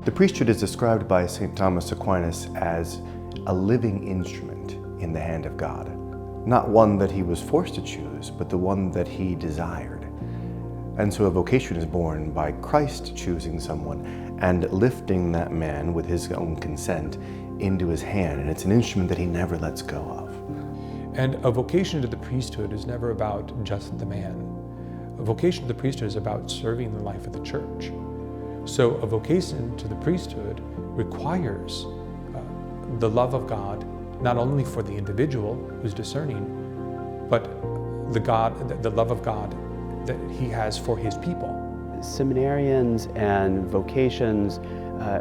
The priesthood is described by St. Thomas Aquinas as a living instrument in the hand of God. Not one that he was forced to choose, but the one that he desired. And so a vocation is born by Christ choosing someone and lifting that man with his own consent into his hand, and it's an instrument that he never lets go of. And a vocation to the priesthood is never about just the man. A vocation to the priesthood is about serving the life of the church. So a vocation to the priesthood requires the love of God, not only for the individual who's discerning, but the love of God that he has for his people. Seminarians and vocations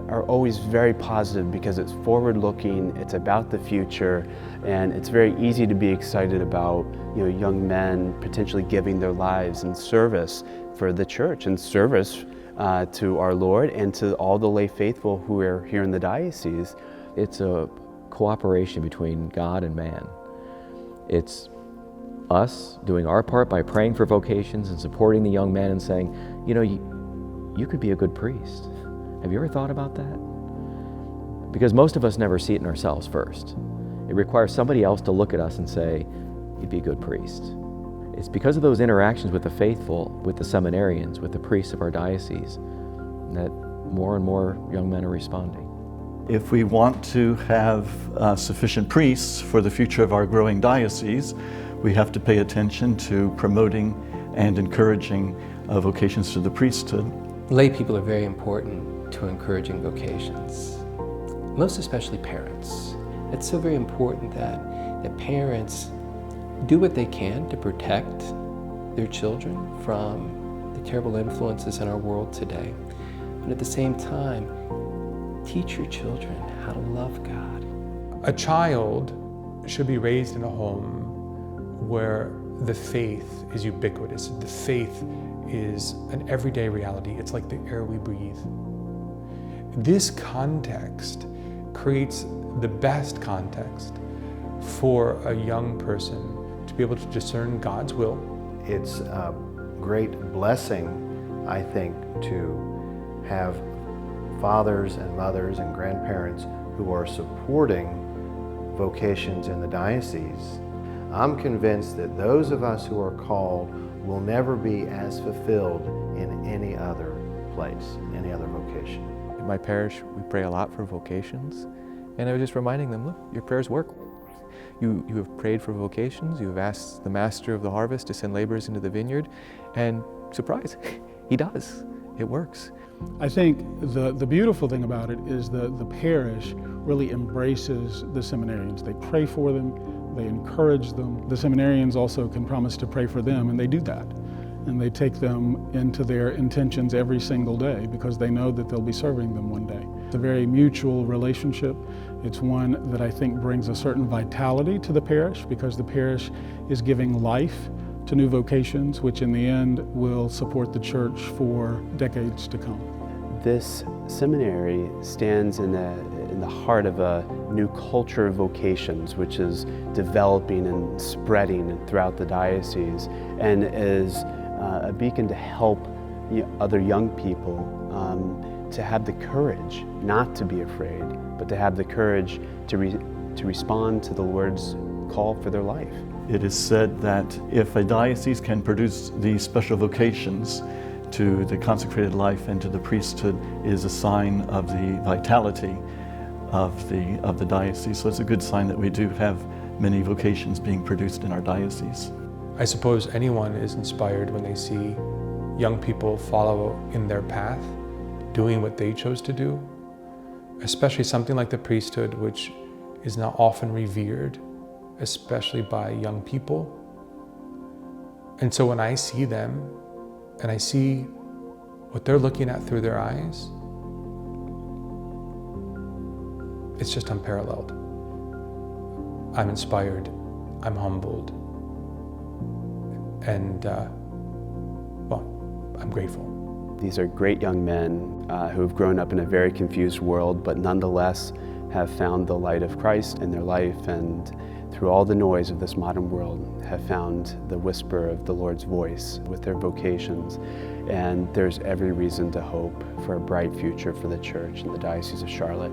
are always very positive because it's forward-looking, it's about the future, and it's very easy to be excited about young men potentially giving their lives in service for the church and service to our Lord and to all the lay faithful who are here in the diocese. It's a cooperation between God and man. It's us doing our part by praying for vocations and supporting the young men and saying, you could be a good priest. Have you ever thought about that? Because most of us never see it in ourselves first. It requires somebody else to look at us and say, you'd be a good priest. It's because of those interactions with the faithful, with the seminarians, with the priests of our diocese, that more and more young men are responding. If we want to have sufficient priests for the future of our growing diocese, we have to pay attention to promoting and encouraging vocations to the priesthood. Lay people are very important to encouraging vocations, most especially parents. It's so very important that parents do what they can to protect their children from the terrible influences in our world today. But at the same time, teach your children how to love God. A child should be raised in a home where the faith is ubiquitous. The faith is an everyday reality. It's like the air we breathe. This context creates the best context for a young person to be able to discern God's will. It's a great blessing, I think, to have fathers and mothers and grandparents who are supporting vocations in the diocese. I'm convinced that those of us who are called will never be as fulfilled in any other place, any other vocation. In my parish, we pray a lot for vocations, and I was just reminding them, look, your prayers work. You have prayed for vocations, you have asked the master of the harvest to send laborers into the vineyard, and surprise, he does. It works. I think the beautiful thing about it is the parish really embraces the seminarians. They pray for them, they encourage them. The seminarians also can promise to pray for them, and they do that. And they take them into their intentions every single day because they know that they'll be serving them one day. It's a very mutual relationship. It's one that I think brings a certain vitality to the parish because the parish is giving life to new vocations, which in the end will support the church for decades to come. This seminary stands in the heart of a new culture of vocations, which is developing and spreading throughout the diocese, and is a beacon to help other young people to have the courage not to be afraid, but to have the courage to respond to the Lord's call for their life. It is said that if a diocese can produce these special vocations to the consecrated life and to the priesthood, is a sign of the vitality of the diocese. So it's a good sign that we do have many vocations being produced in our diocese. I suppose anyone is inspired when they see young people follow in their path, doing what they chose to do, especially something like the priesthood, which is now often revered, especially by young people. And so when I see them and I see what they're looking at through their eyes, it's just unparalleled. I'm inspired, I'm humbled, and I'm grateful. These are great young men who have grown up in a very confused world, but nonetheless have found the light of Christ in their life, and through all the noise of this modern world, have found the whisper of the Lord's voice with their vocations. And there's every reason to hope for a bright future for the church in the Diocese of Charlotte.